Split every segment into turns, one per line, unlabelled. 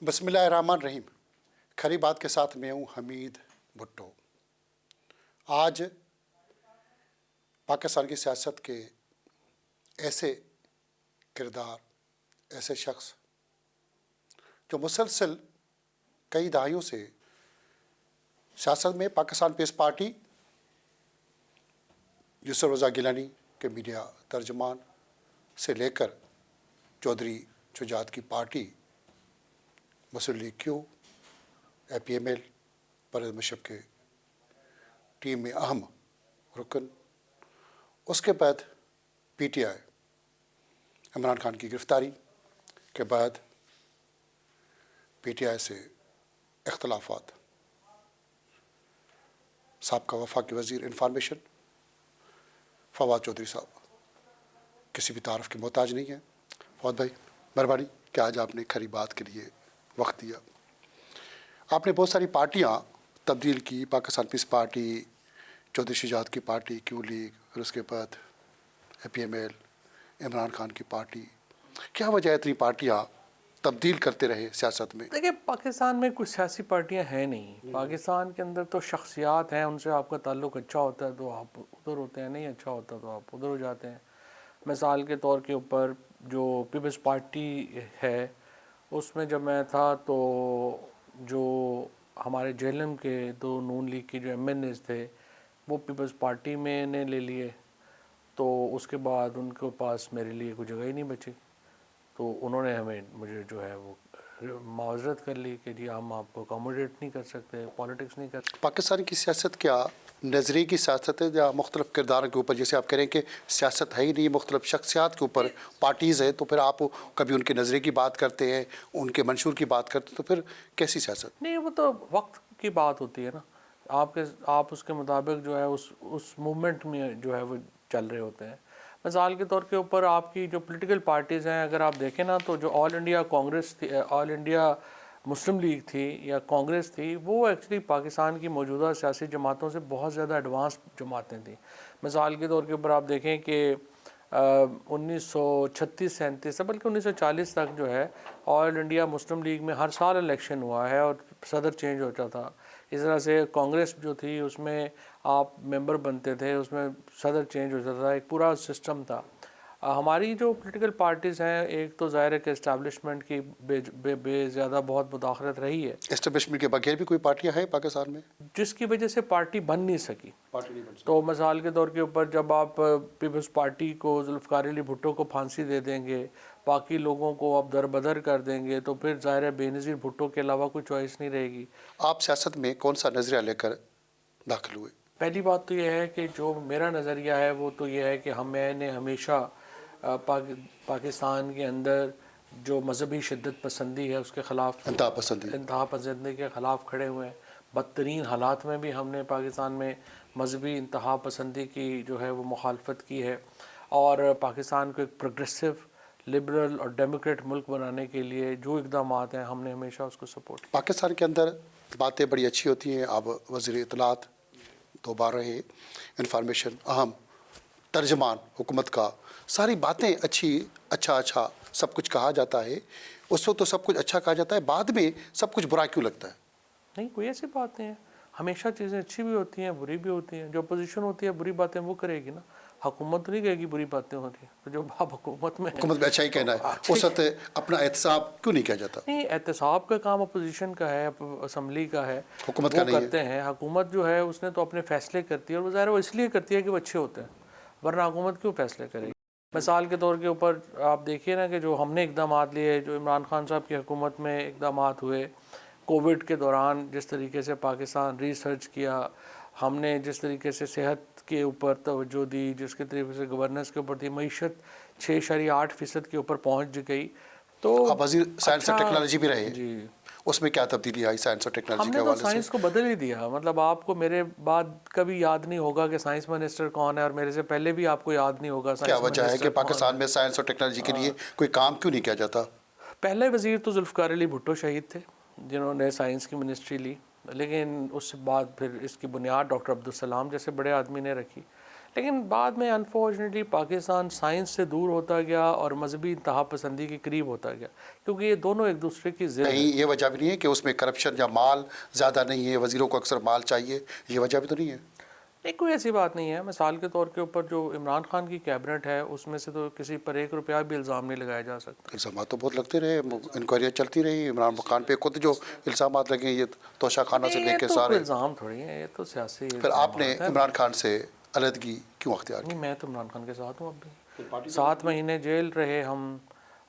بسم اللہ الرحمن الرحیم. کھری بات کے ساتھ میں ہوں حمید بھٹو. آج پاکستان کی سیاست کے ایسے کردار، ایسے شخص جو مسلسل کئی دہائیوں سے سیاست میں پاکستان پیس پارٹی، یسر رضا گیلانی کے میڈیا ترجمان سے لے کر چودھری شجاعت کی party Muslim league Q, A P M L, Pervez Musharraf کے ٹیم میں اہم رکن، اس کے بعد P T I, Imran Khan کی گرفتاری کے بعد پی ٹی آئی سے اختلافات، سابقہ وفاقی وزیر انفارمیشن فواد چودھری صاحب کسی بھی تعارف کے محتاج نہیں ہیں. فواد بھائی مہربانی کہ آج آپ نے کھری بات کے لیے وقت دیا. آپ نے بہت ساری پارٹیاں تبدیل کی، پاکستان پیس پارٹی، چودھری شجاعت کی پارٹی، کیو لیگ، پھر اس کے بعد A P M L, Imran Khan کی پارٹی. کیا وجہ ہے اتنی پارٹیاں تبدیل کرتے رہے سیاست میں؟
دیکھیے، پاکستان میں کچھ سیاسی پارٹیاں ہیں نہیں. پاکستان کے اندر تو شخصیات ہیں، ان سے آپ کا تعلق اچھا ہوتا ہے تو آپ ادھر ہوتے ہیں، نہیں اچھا ہوتا تو آپ ادھر ہو جاتے ہیں. مثال کے طور کے اوپر جو پیپلز پارٹی ہے، اس میں جب میں تھا تو جو ہمارے جہلم کے دو نون لیگ کے جو ایم این ایز تھے وہ پیپلز پارٹی میں نے لے لیے، تو اس کے بعد ان کے پاس میرے لیے کوئی جگہ ہی نہیں بچی، تو انہوں نے مجھے جو ہے وہ معذرت کر لی کہ جی ہم آپ کو اکاموڈیٹ نہیں کر سکتے، پالیٹکس نہیں کر سکتے.
پاکستان کی سیاست کیا نظریے کی سیاست ہے یا مختلف کرداروں کے اوپر؟ جیسے آپ کہہ رہے ہیں کہ سیاست ہے ہی نہیں، مختلف شخصیات کے اوپر پارٹیز ہیں، تو پھر آپ کبھی ان کے نظریے کی بات کرتے ہیں، ان کے منشور کی بات کرتے ہیں، تو پھر کیسی سیاست؟
نہیں، وہ تو وقت کی بات ہوتی ہے نا. آپ اس کے مطابق جو ہے اس موومنٹ میں جو ہے وہ چل رہے ہوتے ہیں. مثال کے طور کے اوپر آپ کی جو پولیٹیکل پارٹیز ہیں، اگر آپ دیکھیں نا، تو جو آل انڈیا کانگریس تھی، آل انڈیا مسلم لیگ تھی یا کانگریس تھی، وہ ایکچولی پاکستان کی موجودہ سیاسی جماعتوں سے بہت زیادہ ایڈوانس جماعتیں تھیں. مثال کے طور کے اوپر آپ دیکھیں کہ 1936-37 سے بلکہ 1940 تک جو ہے آل انڈیا مسلم لیگ میں ہر سال الیکشن ہوا ہے اور صدر چینج ہوتا تھا. اس طرح سے کانگریس جو تھی اس میں آپ ممبر بنتے تھے، اس میں صدر چینج ہوتا تھا، ایک پورا سسٹم تھا. ہماری جو پولیٹیکل پارٹیز ہیں، ایک تو ظاہر ہے کہ اسٹیبلشمنٹ کی بے زیادہ بہت مداخلت رہی ہے.
اسٹیبلشمنٹ کے بغیر بھی کوئی پارٹیاں ہیں پاکستان میں
جس کی وجہ سے پارٹی بن نہیں سکی.
پارٹی نہیں بن سکتی.
تو مثال کے طور کے اوپر جب آپ پیپلز پارٹی کو ذوالفقار علی بھٹو کو پھانسی دے دیں گے، باقی لوگوں کو آپ دربدر کر دیں گے، تو پھر ظاہر ہے بے نظیر بھٹو کے علاوہ کوئی چوائس نہیں رہے گی.
آپ سیاست میں کون سا نظریہ لے کر داخل ہوئے؟
پہلی بات تو یہ ہے کہ جو میرا نظریہ ہے وہ تو یہ ہے کہ میں نے ہمیشہ پاکستان کے اندر جو مذہبی شدت پسندی ہے اس کے خلاف، انتہا پسندی کے خلاف کھڑے ہوئے ہیں. بدترین حالات میں بھی ہم نے پاکستان میں مذہبی انتہا پسندی کی جو ہے وہ مخالفت کی ہے، اور پاکستان کو ایک پروگریسو، لبرل اور ڈیموکریٹ ملک بنانے کے لیے جو اقدامات ہیں ہم نے ہمیشہ اس کو سپورٹ کیا.
پاکستان کے اندر باتیں بڑی اچھی ہوتی ہیں. اب وزیر اطلاعات 2 بار رہے، انفارمیشن اہم ترجمان حکومت کا، ساری باتیں اچھا سب کچھ کہا جاتا ہے. اس وقت تو سب کچھ اچھا کہا جاتا ہے، بعد میں سب کچھ برا کیوں لگتا ہے؟
نہیں، کوئی ایسی بات نہیں ہے. ہمیشہ چیزیں اچھی بھی ہوتی ہیں، بری بھی ہوتی ہیں. جو اپوزیشن ہوتی ہے بری باتیں وہ کرے گی نا، حکومت تو نہیں کہے گی بری باتیں ہو رہی ہیں. تو جو آپ حکومت میں
اچھا ہی کہنا ہے، اس وقت اپنا احتساب کیوں نہیں کیا جاتا؟
نہیں، احتساب کا کام اپوزیشن کا ہے، اسمبلی کا ہے،
حکومت کا
وہ
نہیں ہے.
کرتے ہیں. حکومت جو ہے اس نے تو اپنے فیصلے کرتی ہے، اور وہ ظاہر وہ اس لیے کرتی ہے کہ وہ اچھے ہوتے ہیں، ورنہ حکومت کیوں فیصلے کرے گی. مثال کے طور کے اوپر آپ دیکھیے نا کہ جو ہم نے اقدامات لیے، جو عمران خان صاحب کی حکومت میں اقدامات ہوئے، کووڈ کے دوران جس طریقے سے پاکستان ریسرچ کیا، ہم نے جس طریقے سے صحت کے اوپر توجہ دی، جس کے طریقے سے گورننس کے اوپر دی، معیشت 6.8% کے اوپر پہنچ گئی. تو
آپ وزیر سائنس اور ٹیکنالوجی بھی رہے،
جی،
اس میں کیا تبدیلی آئی سائنس اور ٹیکنالوجی
ہم
کے
نے تو
حوالے سے؟
سائنس کو بدل ہی دیا. مطلب آپ کو میرے بعد کبھی یاد نہیں ہوگا کہ سائنس منسٹر کون ہے، اور میرے سے پہلے بھی آپ کو یاد نہیں ہوگا
کیا
سائنس
وجہ ہے کہ
منسٹر کون
پاکستان
ہے.
میں سائنس اور ٹیکنالوجی کے لیے کوئی کام کیوں نہیں کیا جاتا؟
پہلے وزیر تو ذوالفقار علی بھٹو شہید تھے جنہوں نے سائنس کی منسٹری لی، لیکن اس کے بعد پھر اس کی بنیاد ڈاکٹر عبدالسلام جیسے بڑے آدمی نے رکھی. لیکن بعد میں انفارچونیٹلی پاکستان سائنس سے دور ہوتا گیا اور مذہبی انتہا پسندی کے قریب ہوتا گیا، کیونکہ یہ دونوں ایک دوسرے کی ضد ہیں۔
کہیں یہ وجہ بھی نہیں ہے کہ اس میں کرپشن یا مال زیادہ نہیں ہے، وزیروں کو اکثر مال چاہیے، یہ وجہ بھی تو نہیں ہے؟
نہیں، کوئی ایسی بات نہیں ہے۔ مثال کے طور کے اوپر جو عمران خان کی کیبنٹ ہے اس میں سے تو کسی پر 1 روپیہ بھی الزام نہیں لگایا جا سکتا۔
الزامات تو بہت لگتے رہے، انکوائریاں چلتی رہی، عمران خان پہ خود جو الزامات لگے یہ توشہ خانہ سے لے کے
یہ تو
سارے۔
کوئی الزام تھوڑی ہے، یہ تو سیاسی
پھر آپ نے عمران خان سے علیحدگی کیوں اختیار کی؟
نہیں، میں تو عمران خان کے ساتھ ہوں اب بھی۔ 7 مہینے جیل رہے ہم،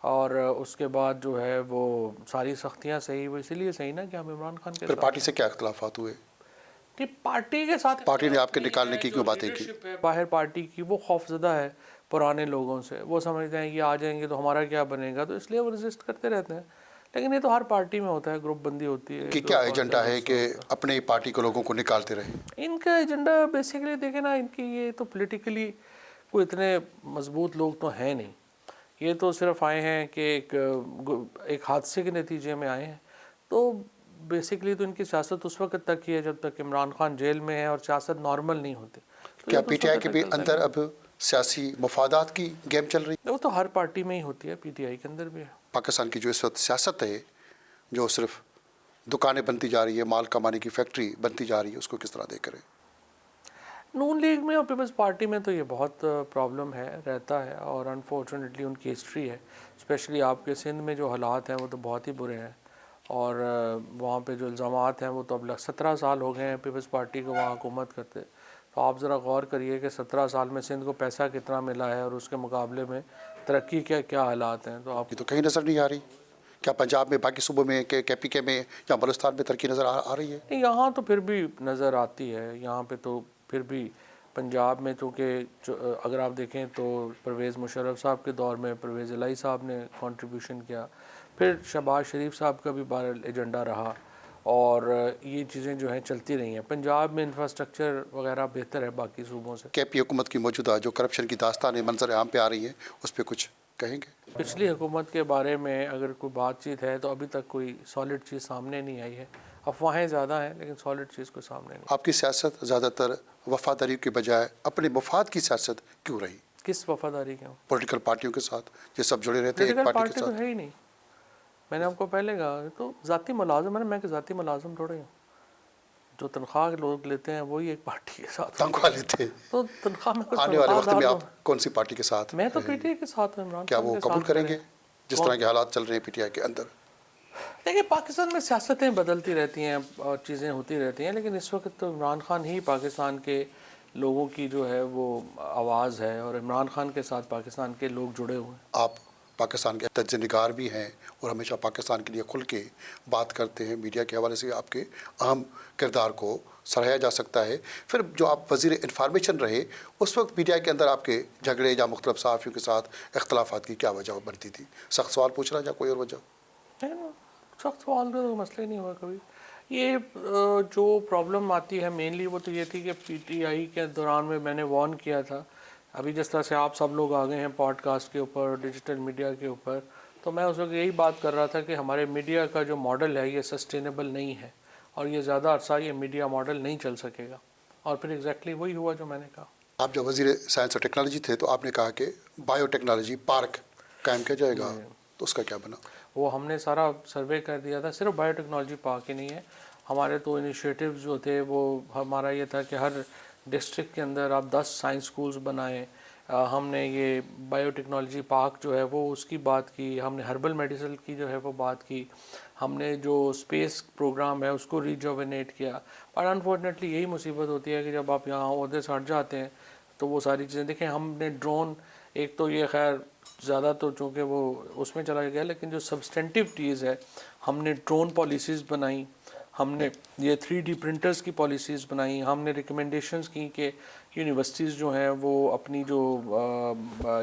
اور اس کے بعد جو ہے وہ ساری سختیاں صحیح، وہ اسی لیے صحیح نا کہ ہم عمران خان کے
پھر
ساتھ۔
پارٹی سے کیا اختلافات ہوئے؟
کہ پارٹی کے ساتھ
پارٹی نے آپ کے نکالنے کی کیوں باتیں کی؟
لیڈرشپ ہے باہر پارٹی کی، وہ خوفزدہ ہے پرانے لوگوں سے، وہ سمجھتے ہیں یہ آ جائیں گے تو ہمارا کیا بنے گا، تو اس لیے وہ ریزسٹ کرتے رہتے ہیں۔ لیکن یہ تو ہر پارٹی میں ہوتا ہے، گروپ بندی ہوتی ہے۔
کہ کیا ایجنڈا ہے کہ اپنے پارٹی کے لوگوں کو نکالتے رہیں؟
ان کا ایجنڈا بیسیکلی دیکھیں نا، ان کی یہ تو پولیٹیکلی کوئی اتنے مضبوط لوگ تو ہیں نہیں، یہ تو صرف آئے ہیں کہ ایک حادثے کے نتیجے میں آئے ہیں۔ تو بیسیکلی تو ان کی سیاست اس وقت تک ہی ہے جب تک عمران خان جیل میں ہے اور سیاست نارمل نہیں ہوتی۔
کیا پی ٹی آئی کے بھی اندر اب سیاسی مفادات کی گیم چل رہی ہے؟
وہ تو ہر پارٹی میں ہی ہوتی ہے، پی ٹی آئی کے اندر بھی ہے۔
پاکستان کی جو اس وقت سیاست ہے، جو صرف دکانیں بنتی جا رہی ہے، مال کمانے کی فیکٹری بنتی جا رہی ہے، اس کو کس طرح دیکھ کریں؟
نون لیگ میں اور پیپلز پارٹی میں تو یہ بہت پرابلم ہے، رہتا ہے، اور انفارچونیٹلی ان کی ہسٹری ہے۔ اسپیشلی آپ کے سندھ میں جو حالات ہیں وہ تو بہت ہی برے ہیں، اور وہاں پہ جو الزامات ہیں وہ تو اب 17 سال ہو گئے ہیں پیپلز پارٹی کو وہاں حکومت کرتے۔ تو آپ ذرا غور کریے کہ 17 سال میں سندھ کو پیسہ کتنا ملا ہے اور اس کے مقابلے میں ترقی کے کیا حالات ہیں۔ تو آپ
یہ تو کہیں نظر نہیں آ رہی۔ کیا پنجاب میں، باقی صوبوں میں، کے پی کے میں یا بلوچستان میں ترقی نظر آ رہی ہے؟
یہاں تو پھر بھی نظر آتی ہے، یہاں پہ تو پھر بھی پنجاب میں، چونکہ اگر آپ دیکھیں تو پرویز مشرف صاحب کے دور میں پرویز الہی صاحب نے کنٹریبیوشن کیا، پھر شہباز شریف صاحب کا بھی بہرحال ایجنڈا رہا، اور یہ چیزیں جو ہیں چلتی رہی ہیں۔ پنجاب میں انفراسٹرکچر وغیرہ بہتر ہے باقی صوبوں سے۔
کے پی حکومت کی موجودہ جو کرپشن کی داستانیں منظر عام پہ آ رہی ہیں، اس پہ کچھ کہیں گے؟
پچھلی حکومت کے بارے میں اگر کوئی بات چیت ہے تو ابھی تک کوئی سالڈ چیز سامنے نہیں آئی ہے، افواہیں زیادہ ہیں لیکن سالڈ چیز کوئی سامنے نہیں۔
آپ کی سیاست زیادہ تر وفاداری کے بجائے اپنے مفاد کی سیاست کیوں رہی؟
کس وفاداری کے ہوں؟
پولیٹیکل پارٹیوں کے ساتھ یہ سب جڑے رہتے ہیں ایک
پولیٹیکل
پارٹی کے
پارٹی تو
ساتھ۔
ہے ہی نہیں، میں نے آپ کو پہلے کہا تو ذاتی ملازم ہے نا، میں کہ ذاتی ملازم تھوڑے ہوں، جو تنخواہ لوگ لیتے ہیں وہی ایک پارٹی کے ساتھ
تنخواہ لیتے ہیں۔
تو تنخواہ میں کچھ
آنے والے وقت میں
تنخواہ
آپ کون سی پارٹی کے ساتھ
میں تو
رہیں
پی
گے؟
ٹی آئی کے ساتھ ہوں، عمران
کیا
خان
وہ
کے
قبول
ساتھ
کریں گے جس طرح کے حالات چل رہے ہیں پی ٹی آئی کے اندر؟
دیکھیں پاکستان میں سیاستیں بدلتی رہتی ہیں اور چیزیں ہوتی رہتی ہیں، لیکن اس وقت تو عمران خان ہی پاکستان کے لوگوں کی جو ہے وہ آواز ہے، اور عمران خان کے ساتھ پاکستان کے لوگ جڑے ہوئے ہیں۔
آپ پاکستان کے تجزیہ نگار بھی ہیں اور ہمیشہ پاکستان کے لیے کھل کے بات کرتے ہیں، میڈیا کے حوالے سے آپ کے اہم کردار کو سراہا جا سکتا ہے۔ پھر جو آپ وزیر انفارمیشن رہے، اس وقت میڈیا کے اندر آپ کے جھگڑے یا مختلف صحافیوں کے ساتھ اختلافات کی کیا وجہ بنتی تھی؟ سخت سوال پوچھ رہا ہے یا کوئی اور وجہ؟
ہے نا، سخت سوال کا تو مسئلہ ہی نہیں ہوا کبھی۔ یہ جو پرابلم آتی ہے مینلی وہ تو یہ تھی کہ پی ٹی آئی کے دوران میں نے وارن کیا تھا، ابھی جس طرح سے آپ سب لوگ آ گئے ہیں پوڈ کاسٹ کے اوپر، ڈیجیٹل میڈیا کے اوپر، تو میں اس وقت یہی بات کر رہا تھا کہ ہمارے میڈیا کا جو ماڈل ہے یہ سسٹینیبل نہیں ہے، اور یہ زیادہ عرصہ یہ میڈیا ماڈل نہیں چل سکے گا، اور پھر ایگزیکٹلی وہی ہوا جو میں نے کہا۔
آپ جب وزیر سائنس اور ٹیکنالوجی تھے تو آپ نے کہا کہ بایو ٹیکنالوجی پارک قائم کیا جائے گا، تو اس کا کیا بنا؟
وہ ہم نے سارا سروے کر دیا تھا، صرف بایو ٹیکنالوجی پارک ہی نہیں ہے، ہمارے تو انیشیٹیوز جو تھے وہ ہمارا یہ تھا کہ ہر ڈسٹرکٹ کے اندر آپ 10 سائنس سکولز بنائیں۔ ہم نے یہ بایو ٹیکنالوجی پارک جو ہے وہ اس کی بات کی، ہم نے ہربل میڈیسن کی جو ہے وہ بات کی، ہم نے جو اسپیس پروگرام ہے اس کو ریجوینیٹ کیا، اور انفارچونیٹلی یہی مصیبت ہوتی ہے کہ جب آپ یہاں عہدے سے ہٹ جاتے ہیں تو وہ ساری چیزیں دیکھیں۔ ہم نے ڈرون، ایک تو یہ خیر زیادہ تو چونکہ وہ اس میں چلا گیا، لیکن جو سبسٹینٹیو چیز ہے ہم نے ڈرون پالیسیز بنائیں، ہم نے یہ 3D پرنٹرز کی پالیسیز بنائیں، ہم نے ریکمنڈیشنز کی کہ یونیورسٹیز جو ہیں وہ اپنی جو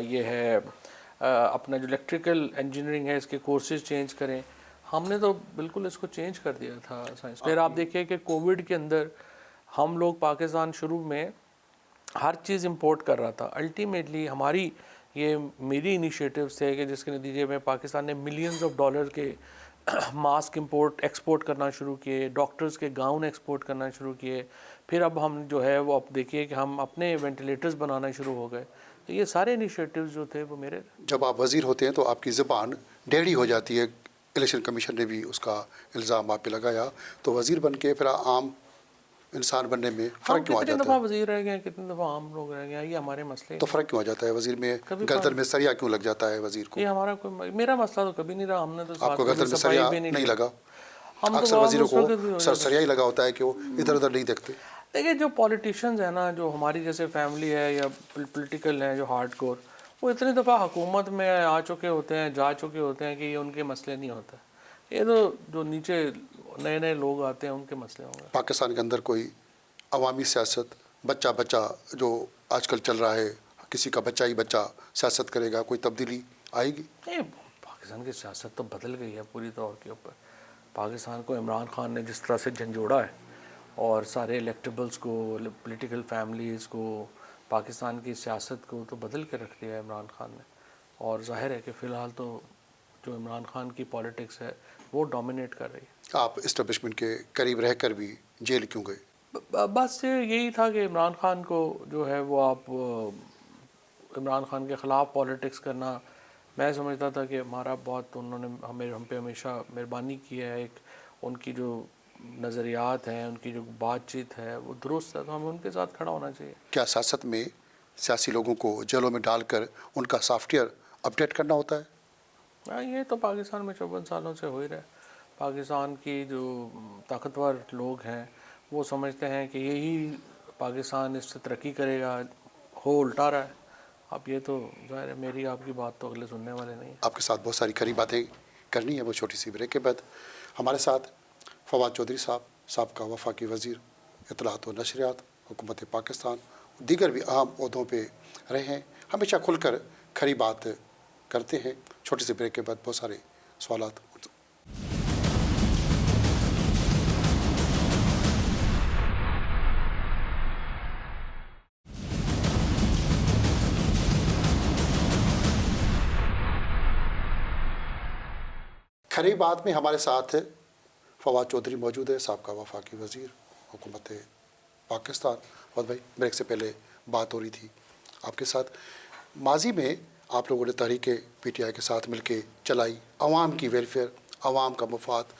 یہ ہے اپنا جو الیکٹریکل انجینئرنگ ہے اس کے کورسز چینج کریں۔ ہم نے تو بالکل اس کو چینج کر دیا تھا سائنس۔ پھر آپ دیکھیں کہ کووڈ کے اندر ہم لوگ پاکستان شروع میں ہر چیز امپورٹ کر رہا تھا، الٹیمیٹلی ہماری یہ میری انیشیٹیوز تھے کہ جس کے نتیجے میں پاکستان نے ملینز آف ڈالر کے ماسک ایکسپورٹ کرنا شروع کیے، ڈاکٹرز کے گاؤن ایکسپورٹ کرنا شروع کیے، پھر اب ہم جو ہے وہ اب دیکھیے کہ ہم اپنے وینٹیلیٹرز بنانا شروع ہو گئے. تو یہ سارے انیشیٹیوز جو تھے وہ میرے.
جب آپ وزیر ہوتے ہیں تو آپ کی زبان ڈیڑھی ہو جاتی ہے. الیکشن کمیشن نے بھی اس کا الزام آپ پہ لگایا. تو وزیر بن کے پھر عام انسان بننے میں فرق کیوں آ
کتنی
جاتا
دفعہ
ہے؟
وزیر رہ گئے, کتنی دفعہ عام لوگ رہ گئے ہیں, یہ ہمارے مسئلے.
تو فرق کیوں آ جاتا ہے وزیر میں؟ گردن میں سریا کیوں لگ جاتا ہے وزیر کو؟
یہ ہمارا کوئی, میرا مسئلہ تو کبھی نہیں رہا. ہم نے تو
آپ کو
ساتھ
گردن میں
صفائی
سریا
بھی
نہیں لگا؟
ہم
اکثر
تو
وزیروں
اس
کو
وقت بھی ہو
سر
جاتا.
سریا ہی لگا ہوتا ہے کہ وہ ادھر ادھر نہیں دیکھتے.
دیکھیے جو پولیٹیشینز ہیں نا, جو ہماری جیسے فیملی ہے یا پولیٹیکل ہیں جو ہارڈ کور, وہ اتنی دفعہ حکومت میں آ چکے ہوتے ہیں, جا چکے ہوتے ہیں کہ یہ ان کے مسئلے نہیں ہوتے. یہ تو جو نیچے نئے نئے لوگ آتے ہیں ان کے مسئلے ہوں گے.
پاکستان کے اندر کوئی عوامی سیاست, بچہ بچہ جو آج کل چل رہا ہے, کسی کا بچہ ہی بچہ سیاست کرے گا, کوئی تبدیلی آئے گی؟
نہیں, پاکستان کی سیاست تو بدل گئی ہے پوری طور کے اوپر. پاکستان کو عمران خان نے جس طرح سے جھنجھوڑا ہے اور سارے الیکٹیبلز کو, پولیٹیکل فیملیز کو, پاکستان کی سیاست کو تو بدل کے رکھ دیا ہے عمران خان نے. اور ظاہر ہے کہ فی الحال تو جو عمران خان کی پالیٹکس ہے وہ ڈومینیٹ کر رہی ہے.
آپ اسٹیبلشمنٹ کے قریب رہ کر بھی جیل کیوں گئے؟
بس یہی تھا کہ عمران خان کو جو ہے وہ آپ عمران خان کے خلاف پالیٹکس کرنا, میں سمجھتا تھا کہ ہمارا بہت, انہوں نے ہم پہ ہمیشہ مہربانی کی ہے. ایک ان کی جو نظریات ہیں, ان کی جو بات چیت ہے وہ درست ہے, تو ہمیں ان کے ساتھ کھڑا ہونا چاہیے.
کیا سیاست میں سیاسی لوگوں کو جیلوں میں ڈال کر ان کا سافٹ ویئر اپڈیٹ کرنا ہوتا ہے؟
ہاں, یہ تو پاکستان میں 54 سالوں سے ہو ہی رہا ہے. پاکستان کی جو طاقتور لوگ ہیں وہ سمجھتے ہیں کہ یہی پاکستان اس سے ترقی کرے گا, ہو الٹا رہا ہے. اب یہ تو ظاہر ہے میری آپ کی بات تو اگلے سننے والے نہیں ہیں.
آپ کے ساتھ بہت ساری کھری باتیں کرنی ہے, وہ چھوٹی سی بریک کے بعد. ہمارے ساتھ فواد چودھری صاحب, سابقہ وفاقی وزیر اطلاعات و نشریات, حکومت پاکستان, دیگر بھی اہم عہدوں پہ رہے ہیں. ہمیشہ کھل کر کھری بات کرتے ہیں. چھوٹی سی بریک کے بعد بہت سارے سوالات. کھری بات میں ہمارے ساتھ فواد چودھری موجود ہے, سابقہ وفاقی وزیر حکومت پاکستان. فواد بھائی, بریک سے پہلے بات ہو رہی تھی آپ کے ساتھ, ماضی میں آپ لوگوں نے تحریک پی ٹی آئی کے ساتھ مل کے چلائی, عوام کی ویلفیئر, عوام کا مفاد,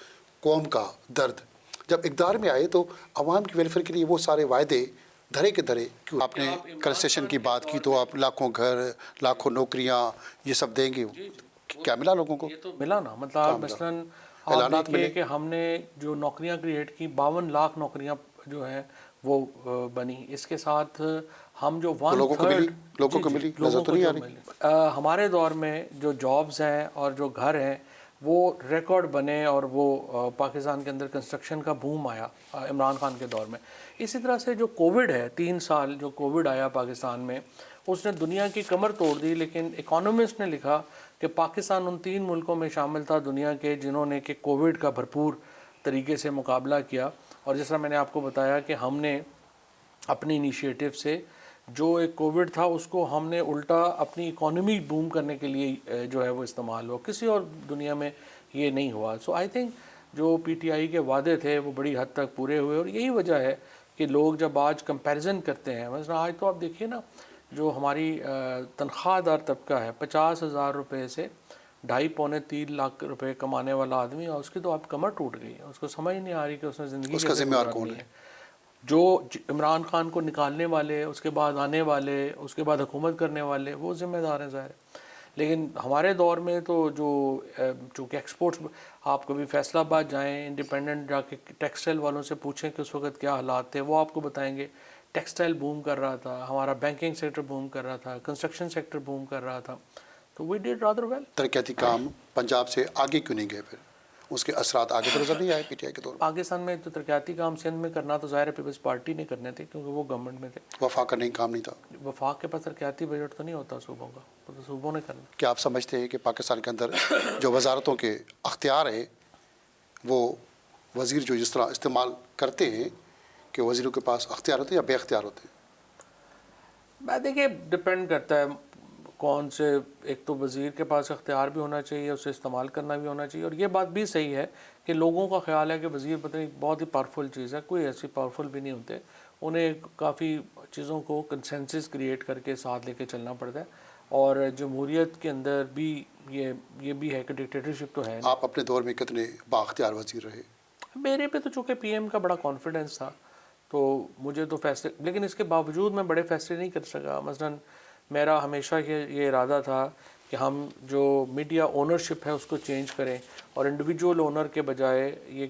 قوم کا درد. جب اقتدار میں آئے تو عوام کی ویلفیئر کے لیے وہ سارے وعدے دھرے کے دھرے کیوں؟ آپ نے کنسیشن کی بات کی تو آپ لاکھوں گھر, لاکھوں نوکریاں یہ سب دیں گے, کیا ملا لوگوں کو؟
یہ تو ملا نا, مطلب مثلاً آپ
اعلانات
دیکھیے
ملے
کہ ہم نے جو نوکریاں کریٹ کی, 52 لاکھ نوکریاں جو ہیں وہ بنی. اس کے ساتھ ہم جو 1/3
لوگوں کو ملی, نظر تو نہیں آ رہی.
ہمارے دور میں جو جابز ہیں اور جو گھر ہیں وہ ریکارڈ بنے, اور وہ پاکستان کے اندر کنسٹرکشن کا بوم آیا عمران خان کے دور میں. اسی طرح سے جو کووڈ ہے, 3 سال جو کووڈ آیا پاکستان میں, اس نے دنیا کی کمر توڑ دی. لیکن اکانومسٹ نے لکھا کہ پاکستان ان 3 ملکوں میں شامل تھا دنیا کے جنہوں نے کہ کووڈ کا بھرپور طریقے سے مقابلہ کیا. اور جس طرح میں نے آپ کو بتایا کہ ہم نے اپنی انیشیٹو سے جو ایک کووڈ تھا اس کو ہم نے الٹا اپنی اکانومی بوم کرنے کے لیے جو ہے وہ استعمال ہوا. کسی اور دنیا میں یہ نہیں ہوا. سو آئی تھنک جو پی ٹی آئی کے وعدے تھے وہ بڑی حد تک پورے ہوئے, اور یہی وجہ ہے کہ لوگ جب آج کمپیریزن کرتے ہیں, مثلا آج تو آپ دیکھیے نا جو ہماری تنخواہ دار طبقہ ہے, 50,000 روپے سے 2.5-3 لاکھ روپے کمانے والا آدمی, اور اس کی تو اب کمر ٹوٹ گئی ہے. اس کو سمجھ نہیں آ رہی کہ اس نے زندگی
اس کا
کیسے
ذمہ دار کون
گزارنی
ہے؟
ہے. جو عمران خان کو نکالنے والے, اس کے بعد آنے والے, اس کے بعد حکومت کرنے والے, وہ ذمہ دار ہیں ظاہر. لیکن ہمارے دور میں تو جو چونکہ ایکسپورٹس, آپ کبھی فیصل آباد جائیں, انڈیپینڈنٹ جا کے ٹیکسٹائل والوں سے پوچھیں کہ اس وقت کیا حالات تھے, وہ آپ کو بتائیں گے. ٹیکسٹائل بوم کر رہا تھا, ہمارا بینکنگ سیکٹر بوم کر رہا تھا, کنسٹرکشن سیکٹر بوم کر رہا تھا. تو وی ڈیڈ رادر ویل.
ترقیاتی کام پنجاب سے آگے کیوں نہیں گئے پھر؟ اس کے اثرات آگے تو نظر نہیں آئے پی ٹی آئی کے دور میں؟
پاکستان میں تو ترقیاتی کام سندھ میں کرنا تو ظاہر ہے پیپلز پارٹی نے کرنے تھے, کیونکہ وہ گورنمنٹ میں تھے.
وفاق کا نہیں کام نہیں تھا.
وفاق کے پاس ترقیاتی بجٹ تو نہیں ہوتا صوبوں کا, وہ تو صوبوں نے کرنا.
کیا آپ سمجھتے ہیں کہ پاکستان کے اندر جو وزارتوں کے اختیار ہیں وہ وزیر جو جس طرح استعمال کرتے ہیں کہ وزیروں کے پاس اختیار ہوتے ہیں یا بے اختیار ہوتے ہیں؟
میں دیکھیے ڈپینڈ کرتا ہے کون سے. ایک تو وزیر کے پاس اختیار بھی ہونا چاہیے, اسے استعمال کرنا بھی ہونا چاہیے. اور یہ بات بھی صحیح ہے کہ لوگوں کا خیال ہے کہ وزیر پتہ نہیں بہت ہی پاورفل چیز ہے. کوئی ایسی پاورفل بھی نہیں ہوتے. انہیں کافی چیزوں کو کنسنسس کریٹ کر کے ساتھ لے کے چلنا پڑتا ہے. اور جمہوریت کے اندر بھی یہ بھی ہے کہ ڈکٹیٹرشپ تو ہے نہیں.
آپ اپنے دور میں کتنے بااختیار وزیر رہے؟
میرے پہ تو چونکہ پی ایم کا بڑا کانفیڈنس تھا تو مجھے تو فیصلے, لیکن اس کے باوجود میں بڑے فیصلے نہیں کر سکا. مثلاً میرا ہمیشہ یہ ارادہ تھا کہ ہم جو میڈیا اونرشپ ہے اس کو چینج کریں اور انڈیویجول اونر کے بجائے یہ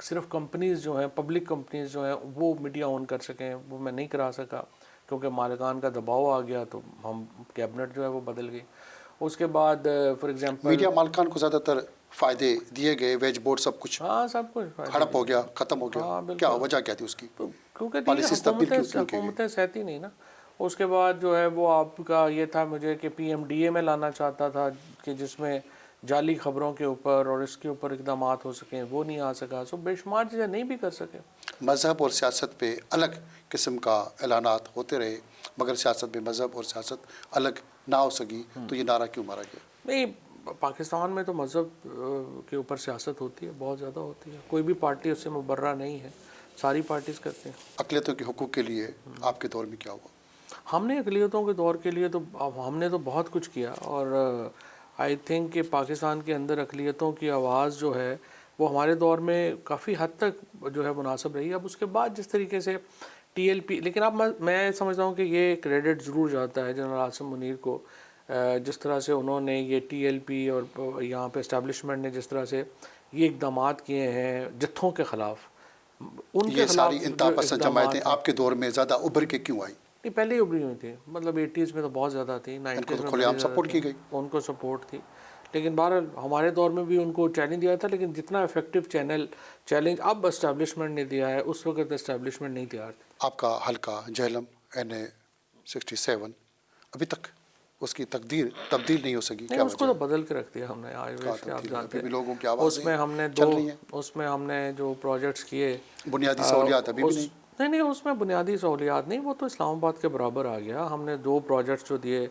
صرف کمپنیز جو ہیں, پبلک کمپنیز جو ہیں وہ میڈیا اون کر سکیں. وہ میں نہیں کرا سکا کیونکہ مالکان کا دباؤ آ گیا تو ہم کیبنٹ جو ہے وہ بدل گئی. اس کے بعد فار ایگزامپل
میڈیا مالکان کو زیادہ تر فائدے دیے گئے, ویج بورڈ سب کچھ
ہاں سب کچھ
ہڑپ ہو گیا, ختم ہو گیا.
ہاں بالکل.
کیا وجہ کیا تھی اس کی؟
کیونکہ
پالیسیز تبدیل کیوں کی گئی؟
حکومتیں سہتی نہیں نا. اس کے بعد جو ہے وہ آپ کا یہ تھا مجھے کہ پی ایم ڈی اے میں لانا چاہتا تھا کہ جس میں جعلی خبروں کے اوپر اور اس کے اوپر اقدامات ہو سکیں, وہ نہیں آ سکا. سو بے شمار چیزیں نہیں بھی کر سکے.
مذہب اور سیاست پہ الگ قسم کا اعلانات ہوتے رہے مگر سیاست میں مذہب اور سیاست الگ نہ ہو سکی, تو یہ نعرہ کیوں مارا گیا؟
نہیں, پاکستان میں تو مذہب کے اوپر سیاست ہوتی ہے, بہت زیادہ ہوتی ہے. کوئی بھی پارٹی اس سے مبرہ نہیں ہے, ساری پارٹیز کرتے ہیں.
اقلیتوں کے حقوق کے لیے آپ کے دور میں کیا ہوا؟
ہم نے اقلیتوں کے دور کے لیے تو ہم نے تو بہت کچھ کیا اور آئی تھنک کہ پاکستان کے اندر اقلیتوں کی آواز جو ہے وہ ہمارے دور میں کافی حد تک جو ہے مناسب رہی. اب اس کے بعد جس طریقے سے ٹی ایل پی, لیکن اب میں سمجھتا ہوں کہ یہ کریڈٹ ضرور جاتا ہے جنرل عاصم منیر کو, جس طرح سے انہوں نے یہ ٹی ایل پی اور یہاں پہ اسٹیبلشمنٹ نے جس طرح سے یہ اقدامات کیے ہیں جتھوں کے خلاف, ان کے
یہ
خلاف
ساری انتہا پسند جماعتیں آپ کے دور میں زیادہ ابھر کے کیوں آئیں؟
نہیں, پہلے ہی ابری ہوئی تھی. مطلب 80s میں تو بہت زیادہ تھی, 90s میں
کھلے عام سپورٹ کی گئی,
ان کو سپورٹ تھی. لیکن بہرحال ہمارے دور میں بھی ان کو چیلنج دیا تھا, لیکن جتنا افیکٹو چیلنج اب اسٹیبلشمنٹ نے دیا ہے اس وقت اسٹیبلشمنٹ نہیں تیار تھی.
آپ کا حلقہ جہلم NA 67 ابھی تک اس کی تبدیل نہیں ہو سکی,
نہیں, اس کو تو بدل کے رکھ دیا ہم نے. آج کے آپ جانتے ہیں
لوگوں کی آوازیں
اس میں ہم نے اس میں ہم نے جو پروجیکٹس کیے,
بنیادی سہولیات ابھی بھی
نہیں, اس میں بنیادی سہولیات نہیں, وہ تو اسلام آباد کے برابر آ گیا. ہم نے 2 پروجیکٹس جو دیے,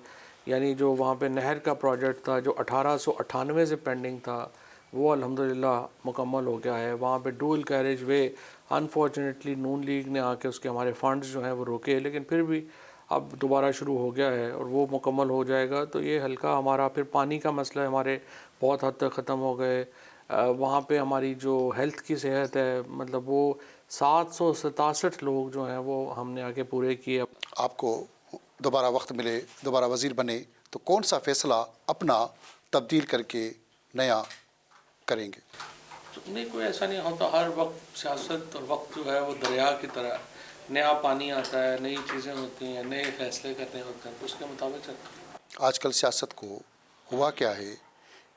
یعنی جو وہاں پہ نہر کا پروجیکٹ تھا جو 1898 سے پینڈنگ تھا وہ الحمدللہ مکمل ہو گیا ہے. وہاں پہ ڈوئل کیریج وے انفارچونیٹلی نون لیگ نے آ کے اس کے ہمارے فنڈز جو ہیں وہ روکے, لیکن پھر بھی اب دوبارہ شروع ہو گیا ہے اور وہ مکمل ہو جائے گا. تو یہ حلقہ ہمارا, پھر پانی کا مسئلہ ہمارے بہت حد تک ختم ہو گئے. وہاں پہ ہماری جو ہیلتھ کی صحت ہے, مطلب وہ 767 لوگ جو ہیں وہ ہم نے آگے پورے کیے.
آپ کو دوبارہ وقت ملے, دوبارہ وزیر بنے تو کون سا فیصلہ اپنا تبدیل کر کے نیا کریں گے؟
نہیں, کوئی ایسا نہیں ہوتا. ہر وقت سیاست اور وقت جو ہے وہ دریا کی طرح, نیا پانی آتا ہے, نئی چیزیں ہوتی ہیں, نئے فیصلے کرنے ہوتے ہیں, تو اس کے مطابق چلتا ہے.
آج کل سیاست کو ہوا کیا ہے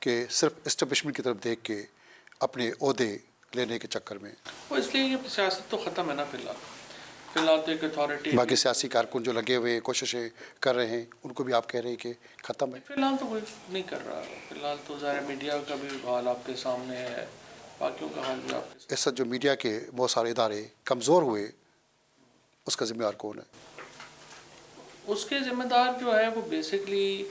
کہ صرف اسٹیبلشمنٹ کی طرف دیکھ کے اپنے عہدے لینے کے چکر میں,
وہ اس لیے کہ سیاست تو ختم ہے نا. فی الحال تو ایک اتھارٹی,
باقی سیاسی کارکن جو لگے ہوئے کوششیں کر رہے ہیں ان کو بھی آپ کہہ رہے ہیں کہ ختم ہے.
فی الحال تو کوئی نہیں کر رہا. فی الحال تو ظاہر میڈیا کا بھی حال آپ کے سامنے ہے, باقیوں کا حال بھی آپ کے سامنے.
اس وقت جو میڈیا کے بہت سارے ادارے کمزور ہوئے, اس کا ذمہ دار کون ہے؟
اس کے ذمہ دار جو ہے وہ بیسکلی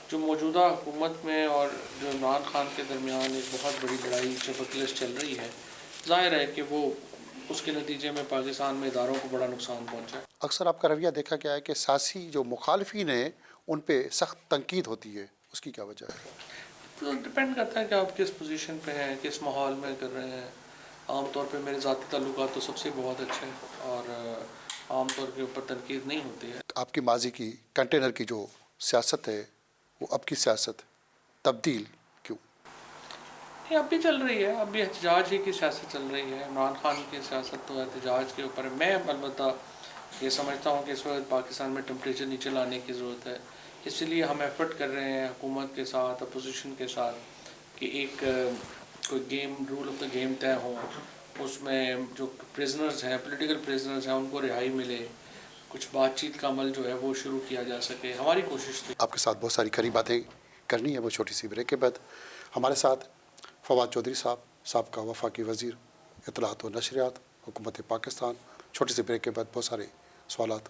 جو موجودہ حکومت میں اور جو عمران خان کے درمیان ایک بہت بڑی لڑائی چپکلش چل رہی ہے. ظاہر ہے کہ وہ اس کے نتیجے میں پاکستان میں اداروں کو بڑا نقصان پہنچا ہے.
اکثر آپ کا رویہ دیکھا گیا ہے کہ سیاسی جو مخالفین ہیں ان پہ سخت تنقید ہوتی ہے, اس کی کیا وجہ ہے؟
تو ڈپینڈ کرتا ہے کہ آپ کس پوزیشن پہ ہیں, کس ماحول میں کر رہے ہیں. عام طور پہ میرے ذاتی تعلقات تو سب سے بہت اچھے ہیں اور عام طور کے اوپر تنقید نہیں ہوتی ہے.
آپ کی ماضی کی کنٹینر کی جو سیاست ہے وہ اب کی سیاست تبدیل کیوں؟
یہ اب بھی چل رہی ہے, اب بھی احتجاج ہی کی سیاست چل رہی ہے. عمران خان کی سیاست تو احتجاج کے اوپر ہے. میں البتہ یہ سمجھتا ہوں کہ اس وقت پاکستان میں ٹمپریچر نیچے لانے کی ضرورت ہے. اسی لیے ہم ایفرٹ کر رہے ہیں حکومت کے ساتھ, اپوزیشن کے ساتھ, کہ ایک کوئی game, rule of the game طے ہو. اس میں جو پریزنرز ہیں, پولیٹیکل پریزنرز ہیں, ان کو رہائی ملے. کچھ بات چیت کا عمل جو ہے وہ شروع کیا جا سکے. ہماری کوشش تھی.
آپ کے ساتھ بہت ساری کھری باتیں کرنی ہے, وہ چھوٹی سی بریک کے بعد. ہمارے ساتھ فواد چودھری صاحب, سابقہ وفاقی وزیر اطلاعات و نشریات حکومت پاکستان. چھوٹی سی بریک کے بعد بہت سارے سوالات.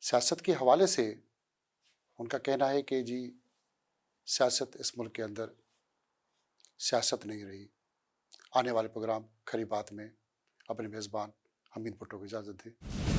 سیاست کے حوالے سے ان کا کہنا ہے کہ جی سیاست اس ملک کے اندر سیاست نہیں رہی۔ آنے والے پروگرام کھری بات میں اپنے میزبان حمید بھٹو کو اجازت دیں۔